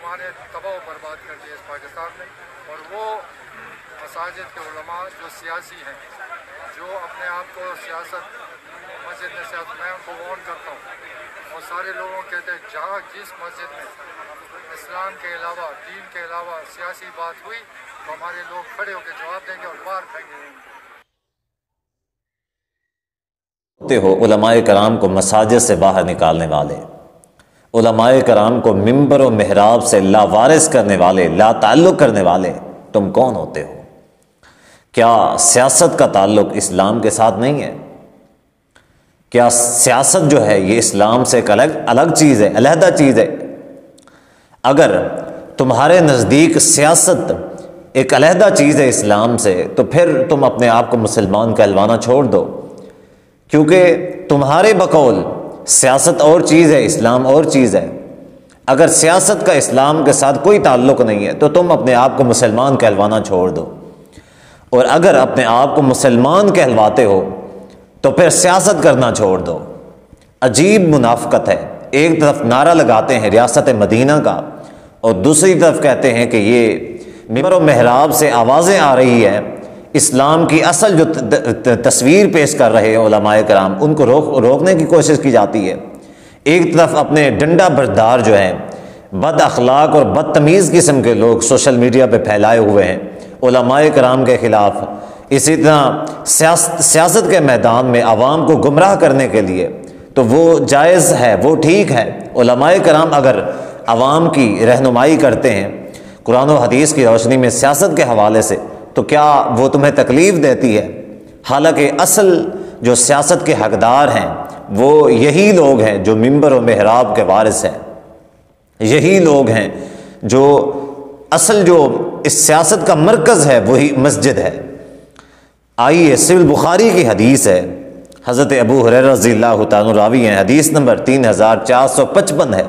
مسلمان تباہ و برباد کر دیا اس پاکستان میں. اور وہ مساجد کے علماء جو سیاسی ہیں، جو اپنے آپ کو سیاست مسجد میں سیاست، میں ان کو وارن کرتا ہوں اور سارے لوگوں کو کہتے ہیں جہاں جس مسجد میں اسلام کے علاوہ، دین کے علاوہ سیاسی بات ہوئی تو ہمارے لوگ کھڑے ہو کے جواب دیں گے اور باہر پھینک دیں گے. ہو علماء کرام کو مساجد سے باہر نکالنے والے، علماء کرام کو ممبر و محراب سے لاوارث کرنے والے، لا تعلق کرنے والے، تم کون ہوتے ہو؟ کیا سیاست کا تعلق اسلام کے ساتھ نہیں ہے؟ کیا سیاست جو ہے یہ اسلام سے ایک الگ چیز ہے، علیحدہ چیز ہے؟ اگر تمہارے نزدیک سیاست ایک علیحدہ چیز ہے اسلام سے، تو پھر تم اپنے آپ کو مسلمان کہلوانا چھوڑ دو، کیونکہ تمہارے بقول سیاست اور چیز ہے، اسلام اور چیز ہے. اگر سیاست کا اسلام کے ساتھ کوئی تعلق نہیں ہے تو تم اپنے آپ کو مسلمان کہلوانا چھوڑ دو، اور اگر اپنے آپ کو مسلمان کہلواتے ہو تو پھر سیاست کرنا چھوڑ دو. عجیب منافقت ہے، ایک طرف نعرہ لگاتے ہیں ریاست مدینہ کا اور دوسری طرف کہتے ہیں کہ یہ ممبر و محراب سے آوازیں آ رہی ہے، اسلام کی اصل جو تصویر پیش کر رہے ہیں علماء کرام ان کو روکنے کی کوشش کی جاتی ہے. ایک طرف اپنے ڈنڈا بردار جو ہیں بد اخلاق اور بدتمیز قسم کے لوگ سوشل میڈیا پہ پھیلائے ہوئے ہیں علماء کرام کے خلاف، اسی طرح سیاست کے میدان میں عوام کو گمراہ کرنے کے لیے، تو وہ جائز ہے، وہ ٹھیک ہے. علماء کرام اگر عوام کی رہنمائی کرتے ہیں قرآن و حدیث کی روشنی میں سیاست کے حوالے سے، تو کیا وہ تمہیں تکلیف دیتی ہے؟ حالانکہ اصل جو سیاست کے حقدار ہیں وہ یہی لوگ ہیں جو ممبر و محراب کے وارث ہیں، یہی لوگ ہیں جو اصل جو اس سیاست کا مرکز ہے وہی مسجد ہے. آئیے صحیح بخاری کی حدیث ہے، حضرت ابو ہریرہ رضی اللہ تعالیٰ راوی ہیں، حدیث نمبر 3455 ہے.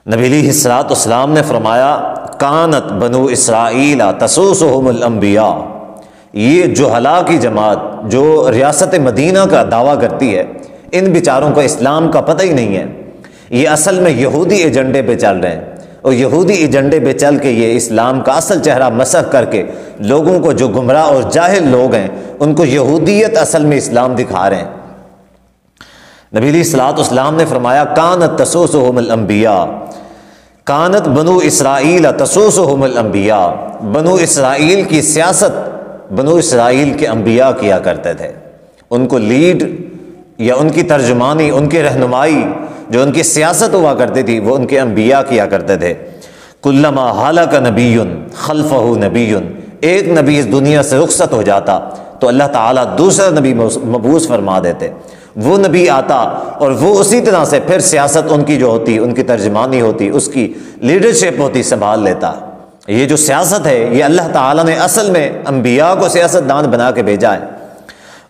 نبی علیہ الصلوۃ والسلام نے فرمایا کانت بنو اسرائیل تسوسہم الانبیاء، یہ جہلاء کی جماعت جو ریاست مدینہ کا دعویٰ کرتی ہے، ان بیچاروں کو اسلام کا پتہ ہی نہیں ہے. یہ اصل میں یہودی ایجنڈے پہ چل رہے ہیں، اور یہودی ایجنڈے پہ چل کے یہ اسلام کا اصل چہرہ مسخ کر کے لوگوں کو جو گمراہ اور جاہل لوگ ہیں ان کو یہودیت اصل میں اسلام دکھا رہے ہیں. نبی علیہ الصلوۃ والسلام نے فرمایا کانت تسوسہم الانبیاء، کانت بنو اسرائیل تسوسہم الانبیاء، بنو اسرائیل کی سیاست بنو اسرائیل کے انبیاء کیا کرتے تھے. ان کو لیڈ یا ان کی ترجمانی، ان کی رہنمائی، جو ان کی سیاست ہوا کرتی تھی وہ ان کے انبیاء کیا کرتے تھے. کلما ہلک نبی خلفہ نبی، ایک نبی اس دنیا سے رخصت ہو جاتا تو اللہ تعالیٰ دوسرا نبی مبعوث فرما دیتے. وہ نبی آتا اور وہ اسی طرح سے پھر سیاست ان کی جو ہوتی، ان کی ترجمانی ہوتی، اس کی لیڈرشپ ہوتی، سنبھال لیتا. یہ جو سیاست ہے یہ اللہ تعالیٰ نے اصل میں انبیاء کو سیاست دان بنا کے بھیجا ہے.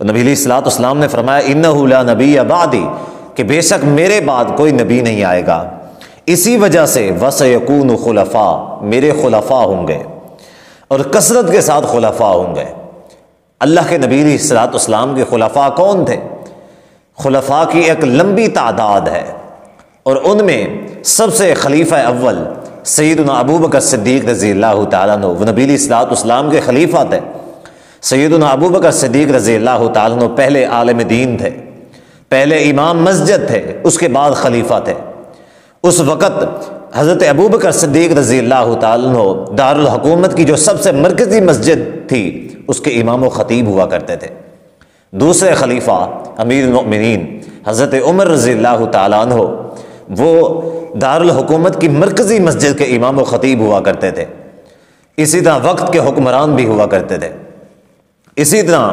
نبی علیہ الصلوۃ والسلام نے فرمایا انہ لا نبی بعدی، کہ بے شک میرے بعد کوئی نبی نہیں آئے گا. اسی وجہ سے وسیکون خلفاء، میرے خلفاء ہوں گے، اور کثرت کے ساتھ خلفاء ہوں گے. اللہ کے نبی علیہ الصلوۃ والسلام کے خلفاء کون تھے؟ خلفاء کی ایک لمبی تعداد ہے، اور ان میں سب سے خلیفہ اول سیدنا ابو بکر صدیق رضی اللہ تعالیٰ عنہ، وہ نبی علیہ الصلوۃ والسلام کے خلیفہ تھے. سیدنا ابو بکر صدیق رضی اللہ تعالیٰ عنہ پہلے عالم دین تھے، پہلے امام مسجد تھے، اس کے بعد خلیفہ تھے. اس وقت حضرت ابو بکر صدیق رضی اللہ تعالیٰ عنہ دارالحکومت کی جو سب سے مرکزی مسجد تھی اس کے امام و خطیب ہوا کرتے تھے. دوسرے خلیفہ امیر المؤمنین حضرت عمر رضی اللہ تعالیٰ عنہ وہ دارالحکومت کی مرکزی مسجد کے امام و خطیب ہوا کرتے تھے. اسی طرح وقت کے حکمران بھی ہوا کرتے تھے. اسی طرح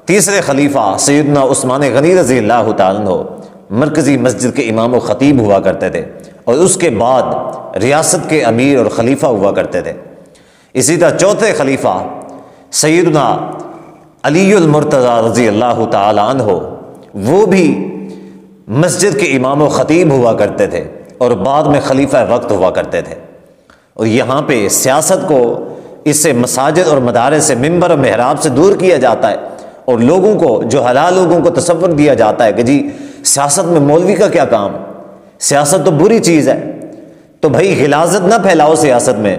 تیسرے خلیفہ سیدنا عثمان غنی رضی اللہ تعالیٰ عنہ مرکزی مسجد کے امام و خطیب ہوا کرتے تھے، اور اس کے بعد ریاست کے امیر اور خلیفہ ہوا کرتے تھے. اسی طرح چوتھے خلیفہ سیدنا علی المرتضیٰ رضی اللہ تعالیٰ عنہ وہ بھی مسجد کے امام و خطیب ہوا کرتے تھے اور بعد میں خلیفہ وقت ہوا کرتے تھے. اور یہاں پہ سیاست کو اس سے مساجد اور مدارس سے ممبر و محراب سے دور کیا جاتا ہے، اور لوگوں کو جو حلال لوگوں کو تصور دیا جاتا ہے کہ جی سیاست میں مولوی کا کیا کام، سیاست تو بری چیز ہے. تو بھائی غلاظت نہ پھیلاؤ سیاست میں.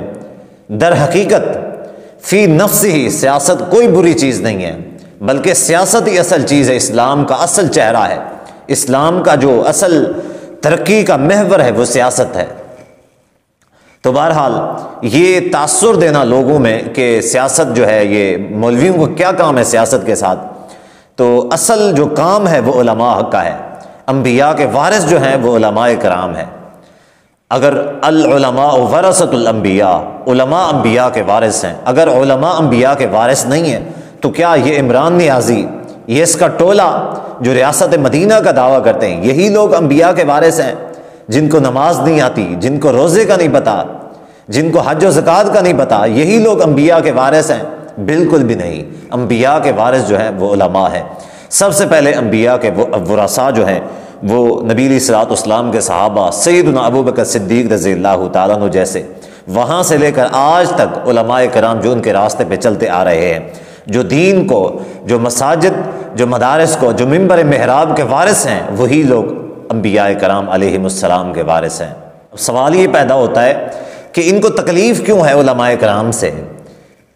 در حقیقت فی نفس ہی سیاست کوئی بری چیز نہیں ہے، بلکہ سیاست ہی اصل چیز ہے، اسلام کا اصل چہرہ ہے. اسلام کا جو اصل ترقی کا محور ہے وہ سیاست ہے. تو بہرحال یہ تاثر دینا لوگوں میں کہ سیاست جو ہے، یہ مولویوں کو کیا کام ہے سیاست کے ساتھ، تو اصل جو کام ہے وہ علماء کا ہے. انبیاء کے وارث جو ہیں وہ علماء کرام ہیں. اگر العلماء ورثۃ الانبیاء، علماء انبیاء کے وارث ہیں. اگر علماء انبیاء کے وارث نہیں ہیں تو کیا یہ عمران نیازی، یہ اس کا ٹولہ جو ریاست مدینہ کا دعویٰ کرتے ہیں، یہی لوگ انبیاء کے وارث ہیں؟ جن کو نماز نہیں آتی، جن کو روزے کا نہیں پتہ، جن کو حج و زکوٰۃ کا نہیں پتہ، یہی لوگ انبیاء کے وارث ہیں؟ بالکل بھی نہیں. انبیاء کے وارث جو ہیں وہ علماء ہیں. سب سے پہلے انبیاء کے ورثاء جو ہیں وہ نبی علیہ الصلوۃ والسلام کے صحابہ، سیدنا ابوبکر صدیق رضی اللہ تعالیٰ عنہ جیسے، وہاں سے لے کر آج تک علماء کرام جو ان کے راستے پہ چلتے آ رہے ہیں، جو دین کو، جو مساجد، جو مدارس کو، جو منبر محراب کے وارث ہیں، وہی لوگ انبیاء کرام علیہم السلام کے وارث ہیں. سوال یہ پیدا ہوتا ہے کہ ان کو تکلیف کیوں ہے علماء کرام سے؟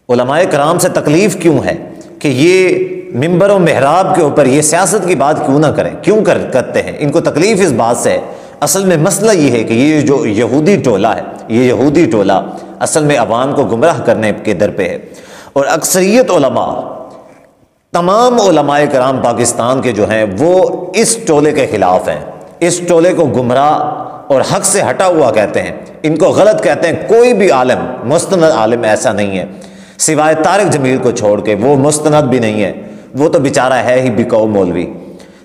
علماء کرام سے تکلیف کیوں ہے کہ یہ منبر و محراب کے اوپر یہ سیاست کی بات کیوں نہ کریں؟ کیوں کرتے ہیں؟ ان کو تکلیف اس بات سے ہے. اصل میں مسئلہ یہ ہے کہ یہ جو یہودی ٹولہ ہے، یہ یہودی ٹولہ اصل میں عوام کو گمراہ کرنے کے در پہ ہے. اور اکثریت علماء، تمام علماء کرام پاکستان کے جو ہیں وہ اس ٹولے کے خلاف ہیں. اس ٹولے کو گمراہ اور حق سے ہٹا ہوا کہتے ہیں، ان کو غلط کہتے ہیں. کوئی بھی عالم، مستند عالم ایسا نہیں ہے سوائے طارق جمیل کو چھوڑ کے، وہ مستند بھی نہیں ہے، وہ تو بیچارہ ہے ہی بکاؤ مولوی.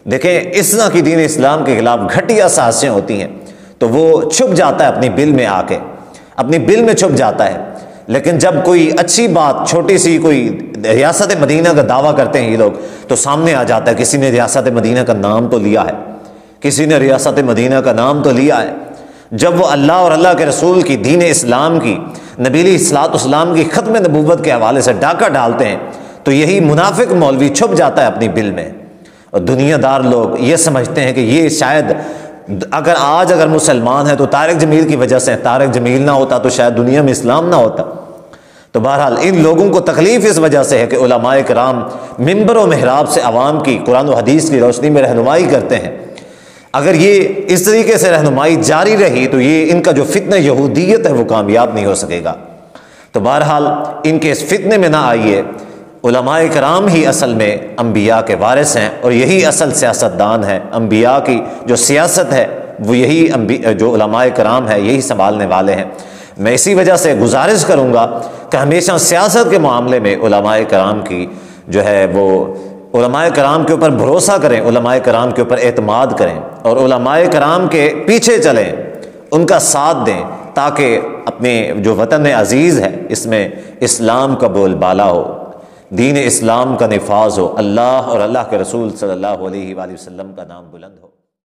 دیکھیں اس طرح کی دین اسلام کے خلاف گھٹیا سازشیں ہوتی ہیں تو وہ چھپ جاتا ہے اپنی بل میں، آ کے اپنی بل میں چھپ جاتا ہے. لیکن جب کوئی اچھی بات، چھوٹی سی کوئی ریاست مدینہ کا دعویٰ کرتے ہیں یہ لوگ، تو سامنے آ جاتا ہے کسی نے ریاست مدینہ کا نام تو لیا ہے، کسی نے ریاست مدینہ کا نام تو لیا ہے. جب وہ اللہ اور اللہ کے رسول کی، دین اسلام کی، نبی علیہ الصلوۃ والسلام کی ختم نبوت کے حوالے سے ڈاکہ ڈالتے ہیں تو یہی منافق مولوی چھپ جاتا ہے اپنی بل میں. اور دنیا دار لوگ یہ سمجھتے ہیں کہ یہ شاید اگر مسلمان ہے تو طارق جمیل کی وجہ سے، طارق جمیل نہ ہوتا تو شاید دنیا میں اسلام نہ ہوتا. تو بہرحال ان لوگوں کو تکلیف اس وجہ سے ہے کہ علماء کرام منبر و محراب سے عوام کی قرآن و حدیث کی روشنی میں رہنمائی کرتے ہیں. اگر یہ اس طریقے سے رہنمائی جاری رہی تو یہ ان کا جو فتنہ یہودیت ہے وہ کامیاب نہیں ہو سکے گا. تو بہرحال ان کے اس فتنے میں نہ آئیے. علماء کرام ہی اصل میں انبیاء کے وارث ہیں اور یہی اصل سیاستدان ہیں. انبیاء کی جو سیاست ہے وہ یہی جو علماء کرام ہے یہی سنبھالنے والے ہیں. میں اسی وجہ سے گزارش کروں گا کہ ہمیشہ سیاست کے معاملے میں علماء کرام کی جو ہے وہ علماء کرام کے اوپر بھروسہ کریں، علماء کرام کے اوپر اعتماد کریں اور علماء کرام کے پیچھے چلیں، ان کا ساتھ دیں تاکہ اپنے جو وطن عزیز ہے اس میں اسلام کا بول بالا ہو، دین اسلام کا نفاذ ہو، اللہ اور اللہ کے رسول صلی اللہ علیہ وآلہ وسلم کا نام بلند ہو.